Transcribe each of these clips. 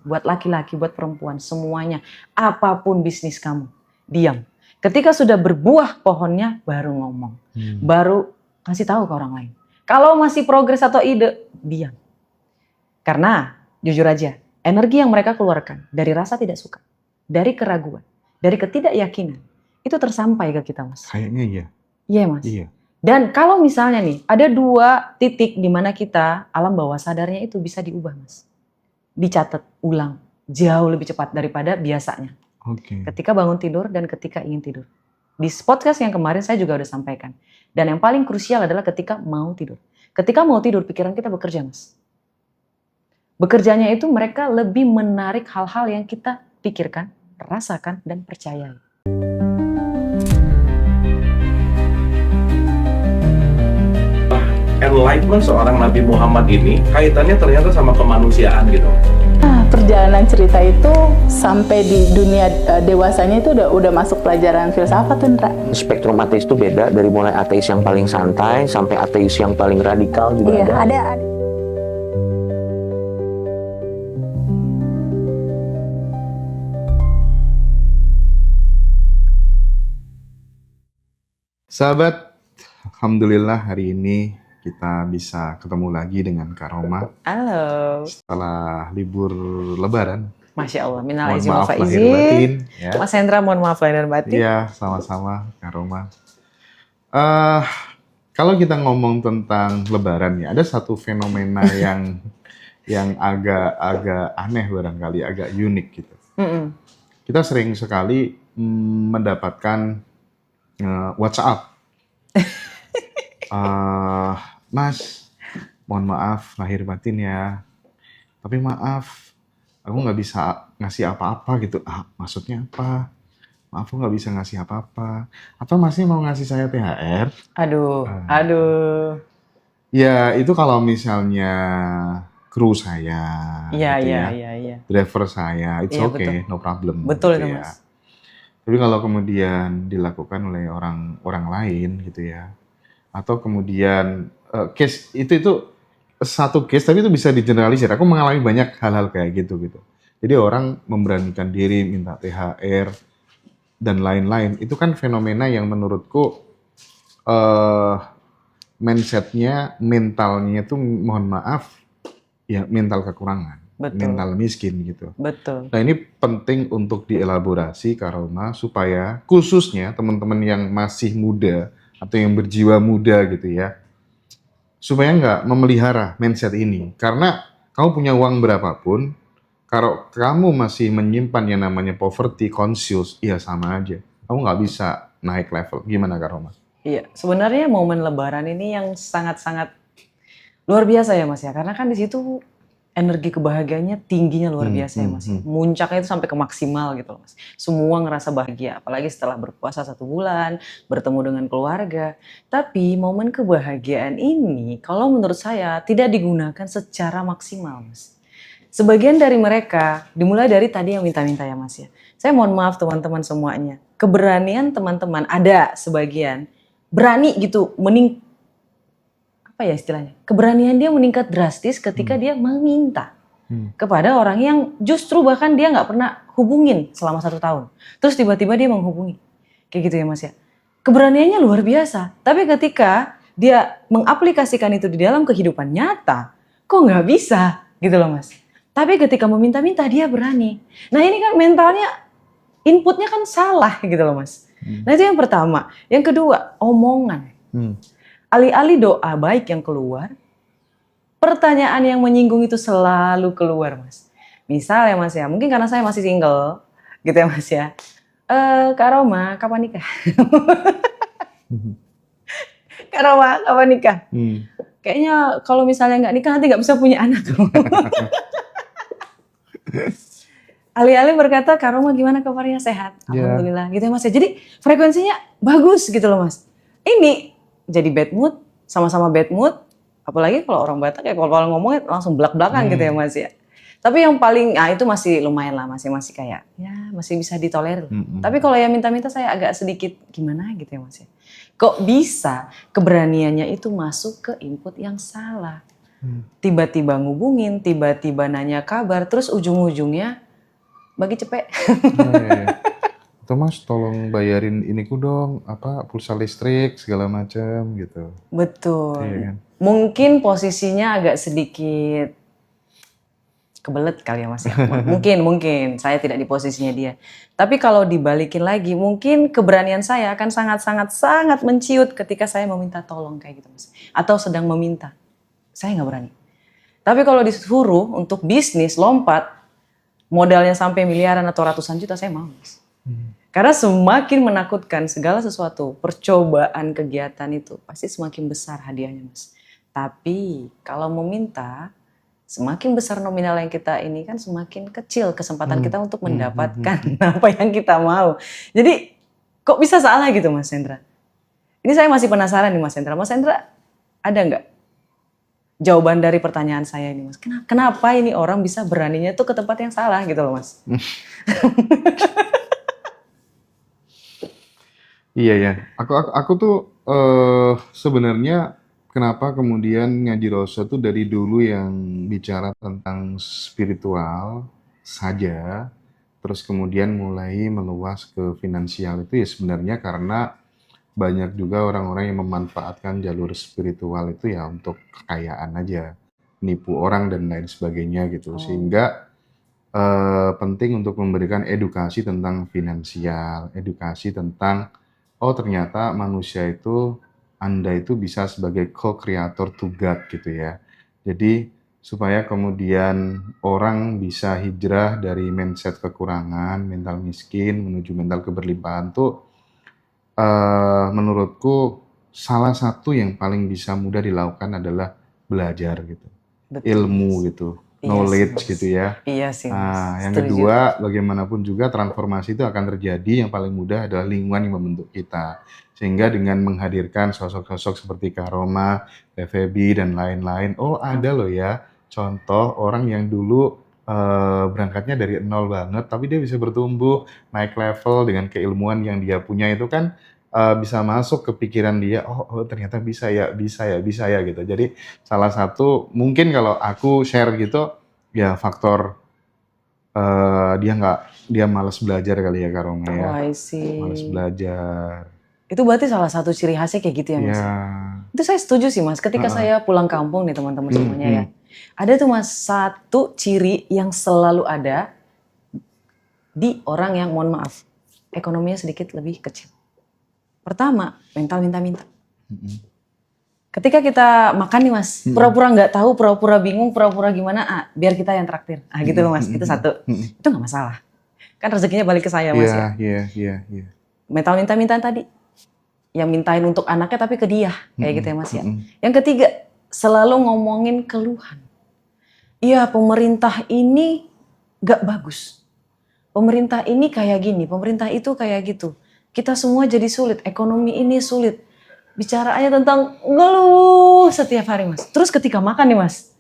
buat laki-laki, buat perempuan, semuanya. Apapun bisnis kamu, diam. Ketika sudah berbuah pohonnya, baru ngomong. Baru kasih tahu ke orang lain. Kalau masih progres atau ide, diam. Karena, jujur aja, energi yang mereka keluarkan dari rasa tidak suka, dari keraguan, dari ketidakyakinan, itu tersampai ke kita, Mas. Kayaknya iya. Iya, Mas. Iya. Dan kalau misalnya nih, ada 2 titik di mana kita, alam bawah sadarnya itu bisa diubah, Mas. Dicatat ulang, jauh lebih cepat daripada biasanya. Oke. Ketika bangun tidur dan ketika ingin tidur. Di podcast yang kemarin saya juga udah sampaikan. Dan yang paling krusial adalah ketika mau tidur. Ketika mau tidur, pikiran kita bekerja, Mas. Bekerjanya itu mereka lebih menarik hal-hal yang kita pikirkan, rasakan, dan percayai. Enlightenment seorang Nabi Muhammad ini kaitannya ternyata sama kemanusiaan gitu. Nah, perjalanan cerita itu sampai di dunia dewasanya itu udah masuk pelajaran filsafat tuh, Ndra. Spektrum ateis itu beda dari mulai ateis yang paling santai sampai ateis yang paling radikal juga ada. Sahabat, alhamdulillah hari ini kita bisa ketemu lagi dengan Kak Roma. Halo. Setelah libur Lebaran. Masya Allah, minal Mohon izin maaf wal lahir faizin. batin. Ya. Mas Hendra, mohon maaf lahir dan batin. Iya, sama-sama Kak Roma. Kalau kita ngomong tentang Lebaran ya, ada satu fenomena yang agak aneh barangkali, agak unik gitu. Kita sering sekali mendapatkan WhatsApp. Mas, mohon maaf lahir batin ya. Tapi maaf, aku nggak bisa ngasih apa-apa gitu. Maksudnya apa? Maaf, aku nggak bisa ngasih apa-apa. Atau masnya mau ngasih saya THR? Aduh. Ya, itu kalau misalnya kru saya, Iya, gitu iya. driver saya, it's Iya, okay, no problem. Betul gitu itu, ya. Mas. Tapi kalau kemudian dilakukan oleh orang lain gitu ya, atau kemudian case itu satu case, tapi itu bisa digeneralisir. Aku mengalami banyak hal-hal kayak gitu. Jadi orang memberanikan diri minta THR dan lain-lain. Itu kan fenomena yang menurutku mindsetnya, mentalnya itu mohon maaf ya mental kekurangan. Betul. Mental miskin gitu. Betul. Nah ini penting untuk dielaborasi Kak Roma supaya khususnya teman-teman yang masih muda atau yang berjiwa muda gitu ya, supaya nggak memelihara mindset ini. Karena kamu punya uang berapapun, kalau kamu masih menyimpan yang namanya poverty conscious, ya sama aja. Kamu nggak bisa naik level. Gimana Kak Roma? Iya, sebenarnya momen Lebaran ini yang sangat-sangat luar biasa ya Mas ya, karena kan di situ energi kebahagiaannya tingginya luar biasa ya Mas. Muncaknya itu sampai ke maksimal gitu loh Mas. Semua ngerasa bahagia, apalagi setelah berpuasa 1 bulan, bertemu dengan keluarga. Tapi momen kebahagiaan ini kalau menurut saya tidak digunakan secara maksimal Mas. Sebagian dari mereka, dimulai dari tadi yang minta-minta ya Mas ya. Saya mohon maaf teman-teman semuanya. Keberanian teman-teman, ada sebagian berani gitu apa ya istilahnya, keberanian dia meningkat drastis ketika dia meminta kepada orang yang justru bahkan dia nggak pernah hubungin selama 1 tahun. Terus tiba-tiba dia menghubungi. Kayak gitu ya Mas ya. Keberaniannya luar biasa. Tapi ketika dia mengaplikasikan itu di dalam kehidupan nyata, kok nggak bisa gitu loh Mas. Tapi ketika meminta-minta dia berani. Nah ini kan mentalnya, inputnya kan salah gitu loh Mas. Nah itu yang pertama. Yang kedua, omongan. Alih-alih doa baik yang keluar, pertanyaan yang menyinggung itu selalu keluar Mas. Misal ya Mas ya, mungkin karena saya masih single gitu ya Mas ya. Kak Roma, kapan nikah? Kak Roma, kapan nikah? Kayaknya kalau misalnya nggak nikah nanti nggak bisa punya anak. Alih-alih berkata, Kak Roma gimana kabarnya, sehat? Alhamdulillah gitu ya Mas ya. Jadi frekuensinya bagus gitu loh Mas. Ini jadi bad mood, sama-sama bad mood, apalagi kalau orang Batak ya kalau ngomongnya langsung belak-belakan gitu ya Mas ya. Tapi yang paling, itu masih lumayan lah, masih kayak ya masih bisa ditolerir. Tapi kalau yang minta-minta saya agak sedikit gimana gitu ya Mas ya. Kok bisa keberaniannya itu masuk ke input yang salah? Tiba-tiba ngubungin, tiba-tiba nanya kabar, terus ujung-ujungnya bagi cepet. Atau Mas tolong bayarin iniku dong, apa pulsa listrik segala macam gitu. Betul. Iya kan? Mungkin posisinya agak sedikit kebelet kali ya Mas ya. Mungkin saya tidak di posisinya dia. Tapi kalau dibalikin lagi, mungkin keberanian saya akan sangat menciut ketika saya meminta tolong kayak gitu Mas. Atau sedang meminta. Saya nggak berani. Tapi kalau disuruh untuk bisnis lompat, modalnya sampai miliaran atau ratusan juta, saya mau Mas. Karena semakin menakutkan segala sesuatu, percobaan kegiatan itu pasti semakin besar hadiahnya Mas. Tapi kalau meminta, semakin besar nominal yang kita ini kan semakin kecil kesempatan kita untuk mendapatkan apa yang kita mau. Jadi kok bisa salah gitu Mas Hendra? Ini saya masih penasaran nih Mas Hendra. Mas Hendra ada nggak jawaban dari pertanyaan saya ini Mas? Kenapa ini orang bisa beraninya tuh ke tempat yang salah gitu loh Mas? Iya ya, aku tuh sebenarnya kenapa kemudian ngaji Rosa tuh dari dulu yang bicara tentang spiritual saja, terus kemudian mulai meluas ke finansial itu ya sebenarnya karena banyak juga orang-orang yang memanfaatkan jalur spiritual itu ya untuk kekayaan aja, nipu orang dan lain sebagainya gitu, sehingga penting untuk memberikan edukasi tentang finansial, edukasi tentang oh ternyata manusia itu, Anda itu bisa sebagai co-creator to God gitu ya. Jadi supaya kemudian orang bisa hijrah dari mindset kekurangan, mental miskin menuju mental keberlimpahan tuh menurutku salah satu yang paling bisa mudah dilakukan adalah belajar gitu. Betul, Ilmu Mas. gitu, Iya knowledge sih, Mas. gitu ya. Iya sih Mas. Nah, yang Setuju. kedua, bagaimanapun juga transformasi itu akan terjadi. Yang paling mudah adalah lingkungan yang membentuk kita. Sehingga dengan menghadirkan sosok-sosok seperti Kak Roma, Teh Feby, dan lain-lain. Oh, ada loh ya contoh orang yang dulu berangkatnya dari nol banget, tapi dia bisa bertumbuh, naik level dengan keilmuan yang dia punya itu kan bisa masuk ke pikiran dia, oh ternyata bisa ya gitu. Jadi salah satu mungkin kalau aku share gitu, ya faktor dia malas belajar kali ya Kak Roma ya. Oh, I see. Malas belajar. Itu berarti salah satu ciri khasnya kayak gitu ya Mas? Ya. Itu saya setuju sih Mas. Ketika saya pulang kampung nih teman-teman semuanya ya. Ada tuh Mas satu ciri yang selalu ada di orang yang mohon maaf ekonominya sedikit lebih kecil. Pertama, mental minta-minta. Ketika kita makan nih Mas, pura-pura nggak tahu, pura-pura bingung, pura-pura gimana, biar kita yang traktir. Gitu loh Mas, itu satu. Itu nggak masalah. Kan rezekinya balik ke saya Mas ya. Iya. Mental minta-mintaan tadi. Yang mintain untuk anaknya tapi ke dia. Kayak gitu ya Mas ya. Yang ketiga, selalu ngomongin keluhan. Iya pemerintah ini nggak bagus. Pemerintah ini kayak gini, pemerintah itu kayak gitu. Kita semua jadi sulit, ekonomi ini sulit. Bicaraannya tentang ngeluh setiap hari Mas. Terus ketika makan nih Mas.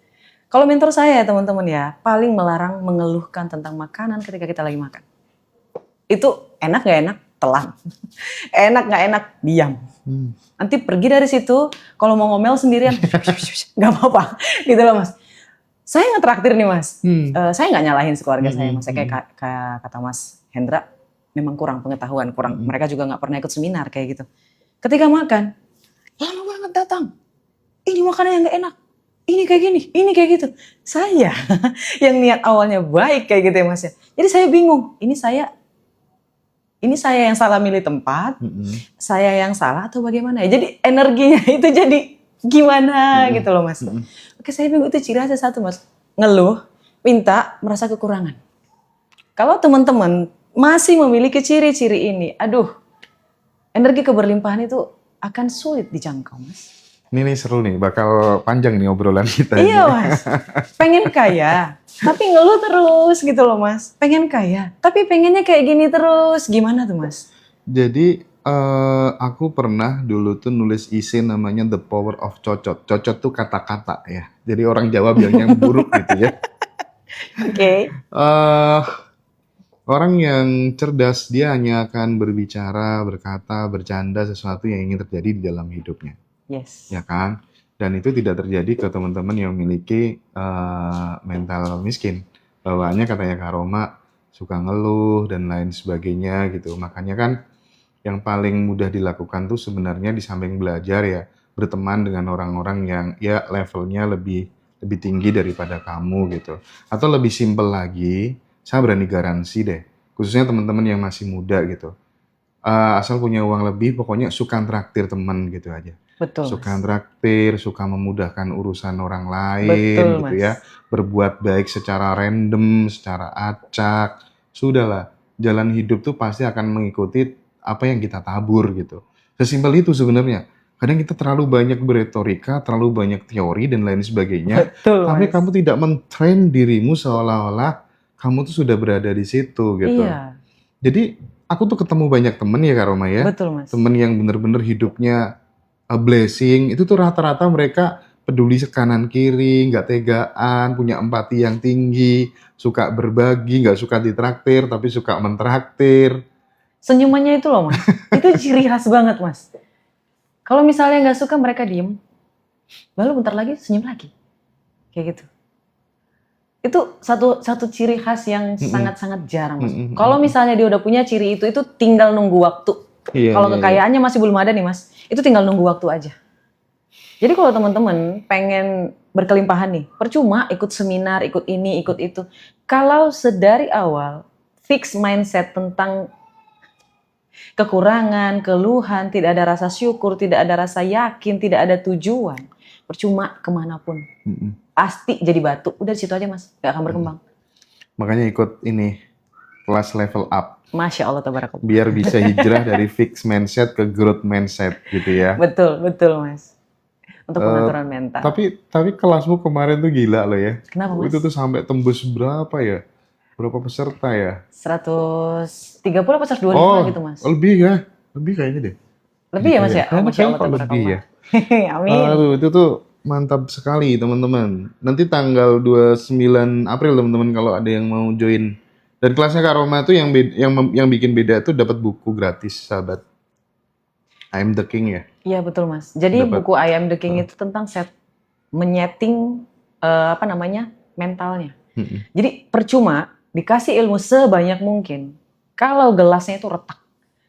Kalau mentor saya ya teman-teman ya, paling melarang mengeluhkan tentang makanan ketika kita lagi makan. Itu enak gak enak? Telan. Enak gak enak? Diam. Nanti pergi dari situ, kalau mau ngomel sendirian, gak apa-apa. Gitu loh Mas. Saya ngetraktir nih Mas. Saya gak nyalahin keluarga saya Mas. Saya kayak kata Mas Hendra, memang kurang pengetahuan, kurang. Mereka juga gak pernah ikut seminar kayak gitu. Ketika makan, lama banget datang. Ini makanan yang gak enak. Ini kayak gini, ini kayak gitu. Saya yang niat awalnya baik kayak gitu ya Mas ya. Jadi saya bingung, ini saya yang salah milih tempat, saya yang salah atau bagaimana ya. Jadi energinya itu jadi gimana gitu loh Mas. Oke saya bingung itu ciri khasnya satu Mas. Ngeluh, minta, merasa kekurangan. Kalau teman-teman masih memiliki ciri-ciri ini, aduh energi keberlimpahan itu akan sulit dijangkau Mas. Ini nih seru nih, bakal panjang nih obrolan kita. Iya Mas, pengen kaya, tapi ngeluh terus gitu loh Mas. Pengen kaya, tapi pengennya kayak gini terus, gimana tuh Mas? Jadi aku pernah dulu tuh nulis isi namanya The Power of Cocot. Cocot tuh kata-kata ya, jadi orang Jawa bilangnya buruk gitu ya. Oke. Orang yang cerdas dia hanya akan berbicara, berkata, bercanda sesuatu yang ingin terjadi di dalam hidupnya. Yes. Ya kan? Dan itu tidak terjadi ke teman-teman yang memiliki mental miskin. Bawaannya katanya Kak Roma suka ngeluh dan lain sebagainya gitu. Makanya kan yang paling mudah dilakukan tuh sebenarnya di samping belajar ya, berteman dengan orang-orang yang ya levelnya lebih tinggi daripada kamu gitu. Atau lebih simpel lagi, saya berani garansi deh, khususnya teman-teman yang masih muda gitu. Asal punya uang lebih, pokoknya suka traktir teman gitu aja. Betul, Suka Mas. traktir, suka memudahkan urusan orang Betul, lain gitu Mas. ya. Berbuat baik secara random, secara acak. Sudahlah, jalan hidup tuh pasti akan mengikuti apa yang kita tabur gitu. Sesimpel itu sebenarnya. Kadang kita terlalu banyak beretorika, terlalu banyak teori dan lain sebagainya, Betul, tapi Mas. kamu tidak men-train dirimu seolah-olah kamu tuh sudah berada di situ gitu. Iya, Jadi aku tuh ketemu banyak temen ya Kak Roma ya, betul, Mas. temen yang bener-bener hidupnya a blessing, itu tuh rata-rata mereka peduli kanan kiri, nggak tegaan, punya empati yang tinggi, suka berbagi, nggak suka ditraktir, tapi suka mentraktir. Senyumannya itu loh, Mas. Itu ciri khas banget, Mas. Kalau misalnya nggak suka, mereka diem. Lalu bentar lagi senyum lagi. Kayak gitu. Itu satu ciri khas yang sangat-sangat jarang, Mas. Kalau misalnya dia udah punya ciri itu tinggal nunggu waktu. Iya, Kalau iya, iya. kekayaannya masih belum ada nih, Mas. Itu tinggal nunggu waktu aja. Jadi kalau teman-teman pengen berkelimpahan nih, percuma ikut seminar, ikut ini, ikut itu. Kalau sedari awal fix mindset tentang kekurangan, keluhan, tidak ada rasa syukur, tidak ada rasa yakin, tidak ada tujuan, percuma kemanapun. Pasti jadi batu. Udah di situ aja, Mas. Gak akan berkembang. Makanya ikut ini, kelas level up, Masya Allah, tabarakallah. biar bisa hijrah dari fixed mindset ke growth mindset gitu ya. Betul, betul, Mas. Untuk pengaturan mental. Tapi kelasmu kemarin tuh gila loh ya. Kenapa, Mas? Itu tuh sampai tembus berapa ya? Berapa peserta ya? 130 apa 125 gitu, Mas. Lebih ya? Lebih kayaknya deh. Lebih ya, Mas ya? Kayaknya Masya Allah, kok lebih ya. tabarakallah. Amin. Aduh, itu tuh mantap sekali teman-teman. Nanti tanggal 29 April teman-teman kalau ada yang mau join. Dan kelasnya Kak Roma tuh yang bikin beda tuh dapat buku gratis, sahabat. I'm the King ya. Iya, betul, Mas. Jadi Dapat. buku I Am The King itu tentang menyeting mentalnya. Jadi percuma dikasih ilmu sebanyak mungkin kalau gelasnya itu retak,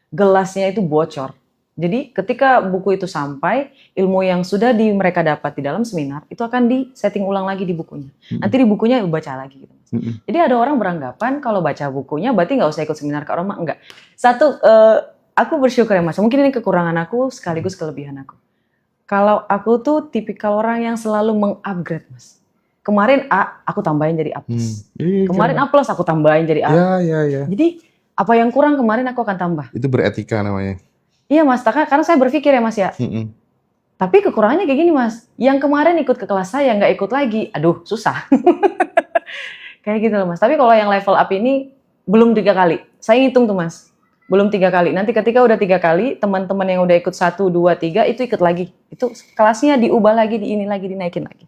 gelasnya itu bocor. Jadi ketika buku itu sampai, ilmu yang sudah mereka dapat di dalam seminar itu akan di-setting ulang lagi di bukunya. Nanti di bukunya baca lagi gitu, Mas. Jadi ada orang beranggapan kalau baca bukunya berarti nggak usah ikut seminar Kak Roma. Enggak. Aku bersyukur ya, Mas. Mungkin ini kekurangan aku sekaligus kelebihan aku. Kalau aku tuh tipikal orang yang selalu meng-upgrade, Mas. Kemarin A, aku tambahin jadi A+. Kemarin A+, aku tambahin jadi A. Ya. Jadi apa yang kurang kemarin aku akan tambah. Itu beretika namanya. Iya, Mas, karena saya berpikir ya, Mas ya. Tapi kekurangannya kayak gini, Mas. Yang kemarin ikut ke kelas saya nggak ikut lagi. Aduh, susah. Kayak gitu loh, Mas. Tapi kalau yang level up ini belum 3 kali. Saya ngitung tuh, Mas. Belum 3 kali. Nanti ketika udah 3 kali, teman-teman yang udah ikut 1, 2, 3 itu ikut lagi. Itu kelasnya diubah lagi, dinaikin lagi.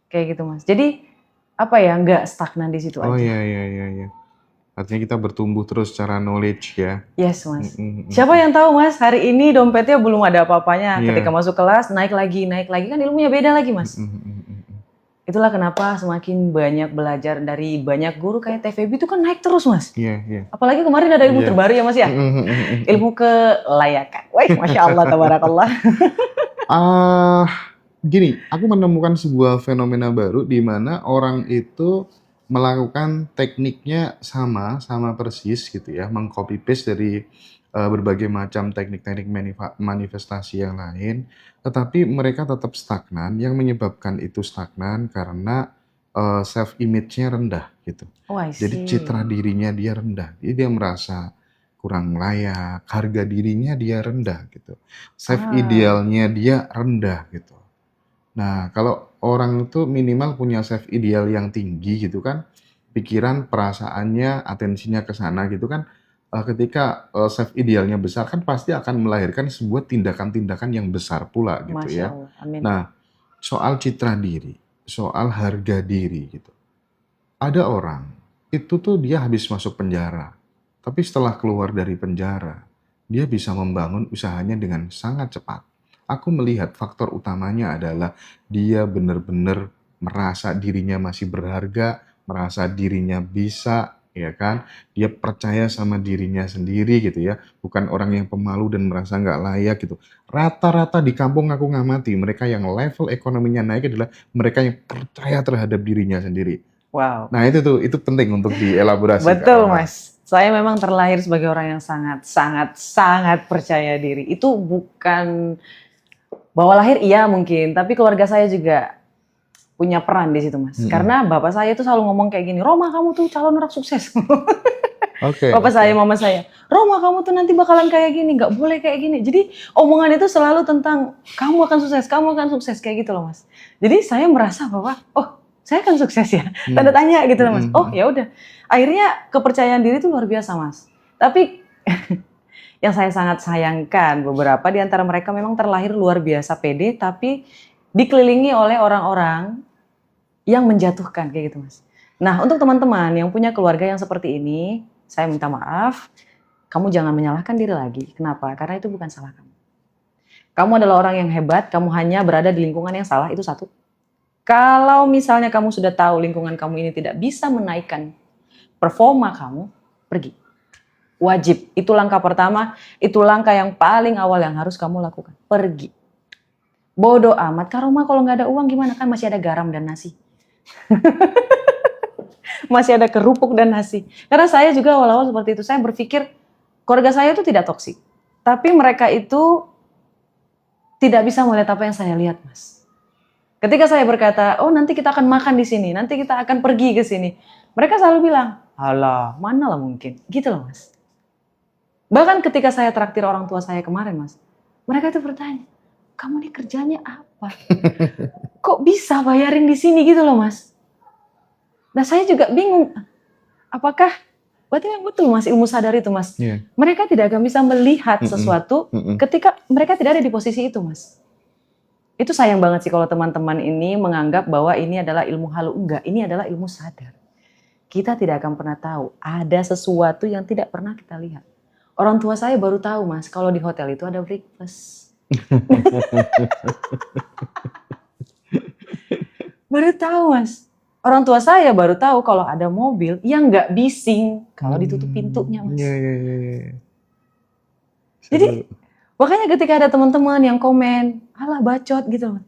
Kayak gitu, Mas. Jadi apa ya, nggak stagnan di situ Oh aja. iya. Artinya kita bertumbuh terus secara knowledge ya. Yes, Mas. Siapa yang tahu, Mas, hari ini dompetnya belum ada apa-apanya. Iya. Ketika masuk kelas, naik lagi. Kan ilmunya beda lagi, Mas. Itulah kenapa semakin banyak belajar dari banyak guru kayak TVB itu kan naik terus, Mas. Iya. Apalagi kemarin ada ilmu Iya. terbaru ya, Mas ya. Ilmu kelayakan. Wah, Masya Allah, tabarakallah. Gini, aku menemukan sebuah fenomena baru di mana orang itu melakukan tekniknya sama persis gitu ya, meng-copy paste dari berbagai macam teknik-teknik manifestasi yang lain, tetapi mereka tetap stagnan. Yang menyebabkan itu stagnan karena self image-nya rendah gitu. Oh, I see. Jadi citra dirinya dia rendah. Jadi dia merasa kurang layak, harga dirinya dia rendah gitu. Self idealnya dia rendah gitu. Nah, kalau orang itu minimal punya self ideal yang tinggi gitu kan, pikiran, perasaannya, atensinya ke sana gitu kan, ketika self idealnya besar kan pasti akan melahirkan sebuah tindakan-tindakan yang besar pula gitu Masya ya. Allah. Amin. Nah, soal citra diri, soal harga diri gitu. Ada orang, itu tuh dia habis masuk penjara, tapi setelah keluar dari penjara, dia bisa membangun usahanya dengan sangat cepat. Aku melihat faktor utamanya adalah dia benar-benar merasa dirinya masih berharga, merasa dirinya bisa, ya kan? Dia percaya sama dirinya sendiri gitu ya, bukan orang yang pemalu dan merasa nggak layak gitu. Rata-rata di kampung aku ngamati, mereka yang level ekonominya naik adalah mereka yang percaya terhadap dirinya sendiri. Wow. Nah itu tuh, itu penting untuk dielaborasi, Kak Betul, Roma. Mas. Saya memang terlahir sebagai orang yang sangat, sangat, sangat percaya diri. Itu bukan bahwa lahir iya mungkin, tapi keluarga saya juga punya peran di situ, Mas. Karena bapak saya tuh selalu ngomong kayak gini, Roma kamu tuh calon anak sukses. Oke. Bapak saya, mama saya, Roma kamu tuh nanti bakalan kayak gini, nggak boleh kayak gini. Jadi omongan itu selalu tentang kamu akan sukses kayak gitu loh, Mas. Jadi saya merasa bahwa oh saya akan sukses ya, tanda tanya gitu loh, Mas. Oh ya udah, akhirnya kepercayaan diri itu luar biasa, Mas. Tapi yang saya sangat sayangkan beberapa di antara mereka memang terlahir luar biasa pede, tapi dikelilingi oleh orang-orang yang menjatuhkan kayak gitu, Mas. Nah, untuk teman-teman yang punya keluarga yang seperti ini, saya minta maaf, kamu jangan menyalahkan diri lagi. Kenapa? Karena itu bukan salah kamu. Kamu adalah orang yang hebat, kamu hanya berada di lingkungan yang salah, itu satu. Kalau misalnya kamu sudah tahu lingkungan kamu ini tidak bisa menaikkan performa kamu, pergi. Wajib, itu langkah pertama, itu langkah yang paling awal yang harus kamu lakukan. Pergi. Bodoh amat, Kak Roma kalau nggak ada uang gimana? Kan masih ada garam dan nasi. Masih ada kerupuk dan nasi. Karena saya juga awal-awal seperti itu, saya berpikir keluarga saya itu tidak toksik. Tapi mereka itu tidak bisa melihat apa yang saya lihat, Mas. Ketika saya berkata, oh nanti kita akan makan di sini, nanti kita akan pergi ke sini. Mereka selalu bilang, alah mana lah mungkin. Gitu loh, Mas. Bahkan ketika saya traktir orang tua saya kemarin, Mas. Mereka itu bertanya, kamu ini kerjanya apa? Kok bisa bayarin di sini gitu loh, Mas. Nah saya juga bingung, apakah, berarti yang betul Mas, ilmu sadar itu, Mas. Yeah. Mereka tidak akan bisa melihat sesuatu ketika mereka tidak ada di posisi itu, Mas. Itu sayang banget sih kalau teman-teman ini menganggap bahwa ini adalah ilmu halu. Enggak, ini adalah ilmu sadar. Kita tidak akan pernah tahu ada sesuatu yang tidak pernah kita lihat. Orang tua saya baru tahu, Mas, kalau di hotel itu ada breakfast. Baru tahu, Mas. Orang tua saya baru tahu kalau ada mobil yang nggak bising kalau ditutup pintunya, Mas. Iya. Jadi makanya ketika ada teman-teman yang komen, alah bacot gitu loh.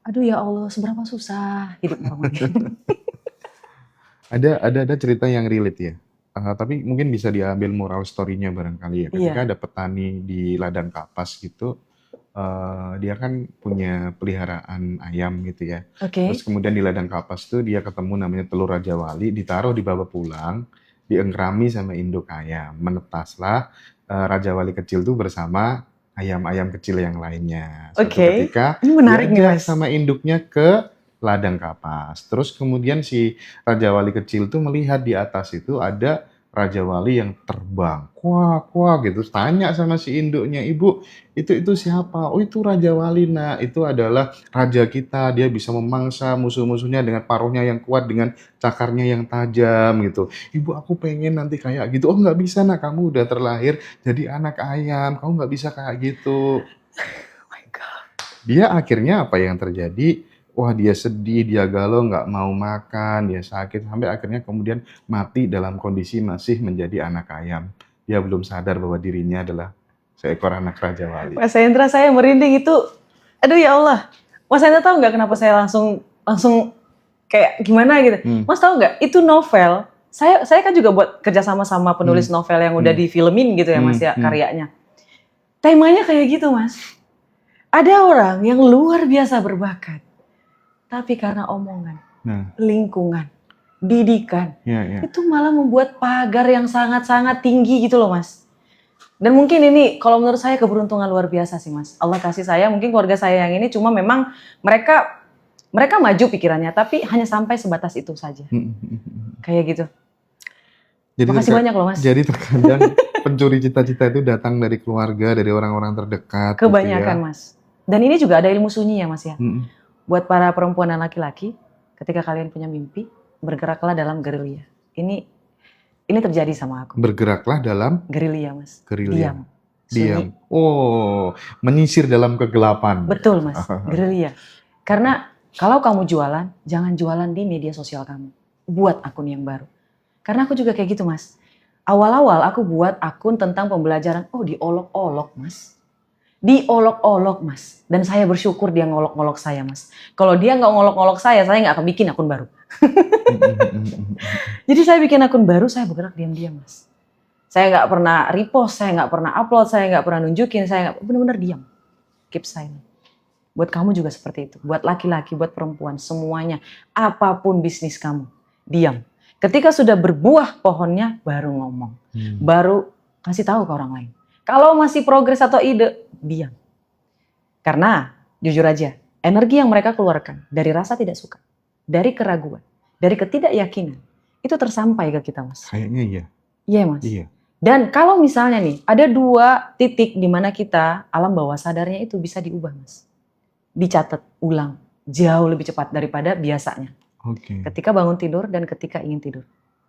Aduh ya Allah, seberapa susah hidup orang ini. Ada cerita yang relate ya. Tapi mungkin bisa diambil moral story-nya barangkali ya. Ketika ada petani di ladang kapas gitu, dia kan punya peliharaan ayam gitu ya. Oke. Terus kemudian di ladang kapas tuh dia ketemu namanya telur Raja Wali, ditaruh dibawa pulang, diengkrami sama induk ayam. Menetaslah Raja Wali kecil tuh bersama ayam-ayam kecil yang lainnya. Suatu Oke. ketika Ini menarik nih, diajak Mas. sama induknya ke ladang kapas. Terus kemudian si Raja Wali kecil tuh melihat di atas itu ada Raja Wali yang terbang. Kuah gitu. Tanya sama si induknya, "Ibu, itu siapa?" "Oh, itu Raja Wali, Nak. Itu adalah raja kita. Dia bisa memangsa musuh-musuhnya dengan paruhnya yang kuat, dengan cakarnya yang tajam gitu. Ibu, aku pengen nanti kayak gitu." "Oh, nggak bisa, Nak. Kamu udah terlahir jadi anak ayam. Kamu nggak bisa kayak gitu." Oh my God. Dia akhirnya apa yang terjadi? Wah, dia sedih, dia galau, nggak mau makan, dia sakit, sampai akhirnya kemudian mati dalam kondisi masih menjadi anak ayam. Dia belum sadar bahwa dirinya adalah seekor anak Raja Wali. Mas Hendra, saya merinding itu. Aduh ya Allah. Mas Hendra tahu nggak kenapa saya langsung kayak gimana gitu? Mas tahu nggak? Itu novel. Saya kan juga buat kerjasama sama penulis novel yang udah difilmin gitu ya, Mas ya, karyanya. Temanya kayak gitu, Mas. Ada orang yang luar biasa berbakat, tapi karena omongan, lingkungan, didikan, itu malah membuat pagar yang sangat-sangat tinggi gitu loh, Mas. Dan mungkin ini kalau menurut saya keberuntungan luar biasa sih, Mas. Allah kasih saya, mungkin keluarga saya yang ini cuma memang mereka maju pikirannya, tapi hanya sampai sebatas itu saja. Kayak gitu. Jadi makasih banyak loh, Mas. Jadi terkadang pencuri cita-cita itu datang dari keluarga, dari orang-orang terdekat. Kebanyakan, gitu ya. Mas. Dan ini juga ada ilmu sunyi ya, Mas ya. Buat para perempuan dan laki-laki, ketika kalian punya mimpi, bergeraklah dalam gerilya. Ini terjadi sama aku. Bergeraklah dalam Gerilya, Mas. gerilya. Diam. Oh, menyisir dalam kegelapan. Betul mas, gerilya. Karena kalau kamu jualan, jangan jualan di media sosial kamu. Buat akun yang baru. Karena aku juga kayak gitu mas. Awal-awal aku buat akun tentang pembelajaran, diolok-olok mas. Diolok-olok mas. Dan saya bersyukur dia ngolok-ngolok saya mas. Kalau dia nggak ngolok-ngolok saya nggak akan bikin akun baru. Jadi saya bikin akun baru, saya bergerak diam-diam mas. Saya nggak pernah repost, saya nggak pernah upload, saya nggak pernah nunjukin, saya nggak, benar-benar diam. Keep silent. Buat kamu juga seperti itu. Buat laki-laki, buat perempuan, semuanya. Apapun bisnis kamu, diam. Ketika sudah berbuah pohonnya, baru ngomong. Baru kasih tahu ke orang lain. Kalau masih progres atau ide, diam. Karena, jujur aja, energi yang mereka keluarkan dari rasa tidak suka, dari keraguan, dari ketidakyakinan, itu tersampai ke kita mas. Kayaknya iya. Iya mas. Iya. Dan kalau misalnya nih, ada 2 titik di mana kita alam bawah sadarnya itu bisa diubah mas. Dicatat ulang jauh lebih cepat daripada biasanya. Oke. Ketika bangun tidur dan ketika ingin tidur.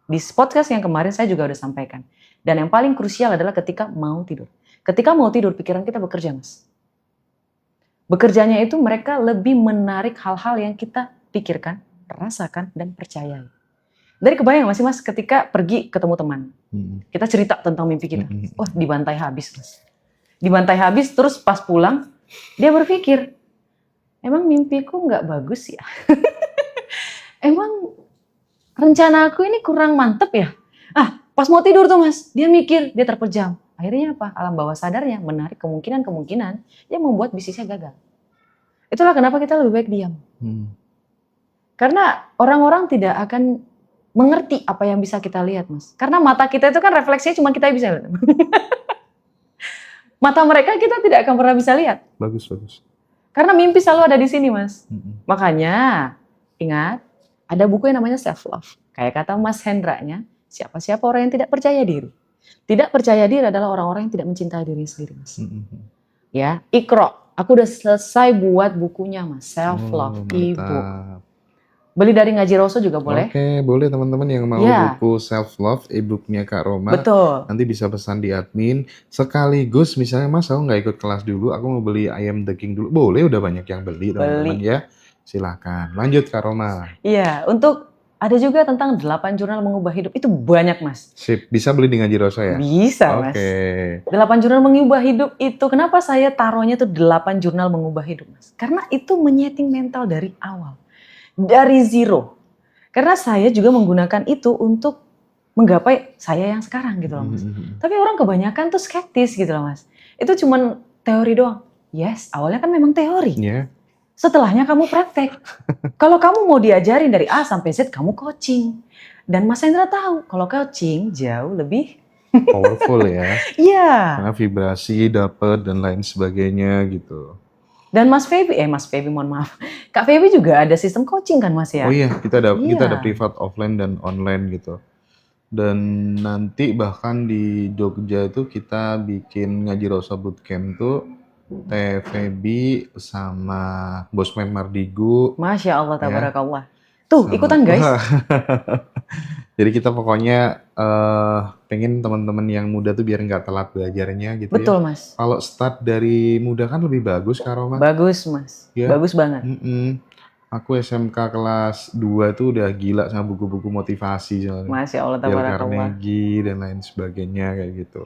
Di podcast yang kemarin saya juga udah sampaikan. Dan yang paling krusial adalah ketika mau tidur. Ketika mau tidur pikiran kita bekerja mas. Bekerjanya itu mereka lebih menarik hal-hal yang kita pikirkan, rasakan dan percayai. Dari kebayang masih mas ketika pergi ketemu teman. Kita cerita tentang mimpi kita. Wah dibantai habis mas. Dibantai habis terus pas pulang dia berpikir, emang mimpiku nggak bagus ya? Emang rencana aku ini kurang mantep ya? Pas mau tidur tuh mas, dia mikir, dia terpejam. Akhirnya apa? Alam bawah sadarnya menarik kemungkinan-kemungkinan yang membuat bisnisnya gagal. Itulah kenapa kita lebih baik diam. Karena orang-orang tidak akan mengerti apa yang bisa kita lihat mas. Karena mata kita itu kan refleksinya cuma kita bisa lihat. Mata mereka kita tidak akan pernah bisa lihat. Bagus. Karena mimpi selalu ada di sini mas. Makanya ingat, ada buku yang namanya self love. Kayak kata Mas Hendra-nya, siapa-siapa orang yang tidak percaya diri. Tidak percaya diri adalah orang-orang yang tidak mencintai diri sendiri mas. Ya, Iqra. Aku udah selesai buat bukunya mas, self love e-book. Beli dari Ngaji Roso juga boleh. Oke, boleh teman-teman yang mau buku Self Love e-booknya Kak Roma. Betul. Nanti bisa pesan di admin. Sekaligus misalnya Mas, aku nggak ikut kelas dulu, aku mau beli ayam daging dulu. Boleh, udah banyak yang beli teman-teman ya. Silakan. Lanjut Kak Roma. Iya, untuk ada juga tentang 8 jurnal mengubah hidup. Itu banyak mas. Sip, bisa beli di Ngaji Roso ya? Bisa mas. 8 jurnal mengubah hidup itu, kenapa saya taruhnya tuh 8 jurnal mengubah hidup mas? Karena itu menyeting mental dari awal. Dari zero. Karena saya juga menggunakan itu untuk menggapai saya yang sekarang gitu loh mas. Tapi orang kebanyakan tuh skeptis gitu loh mas. Itu cuman teori doang. Yes, awalnya kan memang teori. Yeah. Setelahnya kamu praktek. Kalau kamu mau diajarin dari A sampai Z, kamu coaching. Dan Mas Hendra tahu, kalau coaching jauh lebih powerful ya. Iya. Karena vibrasi dapat dan lain sebagainya gitu. Dan Mas Feby mohon maaf. Kak Feby juga ada sistem coaching kan Mas ya? Oh iya, kita ada privat offline dan online gitu. Dan nanti bahkan di Jogja itu kita bikin Ngaji Rosa Bootcamp tuh Teh Feby sama Bosman Mardigu. Masya Allah, tabarakallah. Tuh, ikutan guys. Jadi kita pokoknya pengen teman-teman yang muda tuh biar nggak telat belajarnya gitu. Betul, ya. Mas. Kalau start dari muda kan lebih bagus Kak Roma. Bagus Mas, Ya. bagus banget. Aku SMK kelas 2 tuh udah gila sama buku-buku motivasi soalnya. Masya Allah, Dale tabarakallah. Carnegie dan lain sebagainya kayak gitu.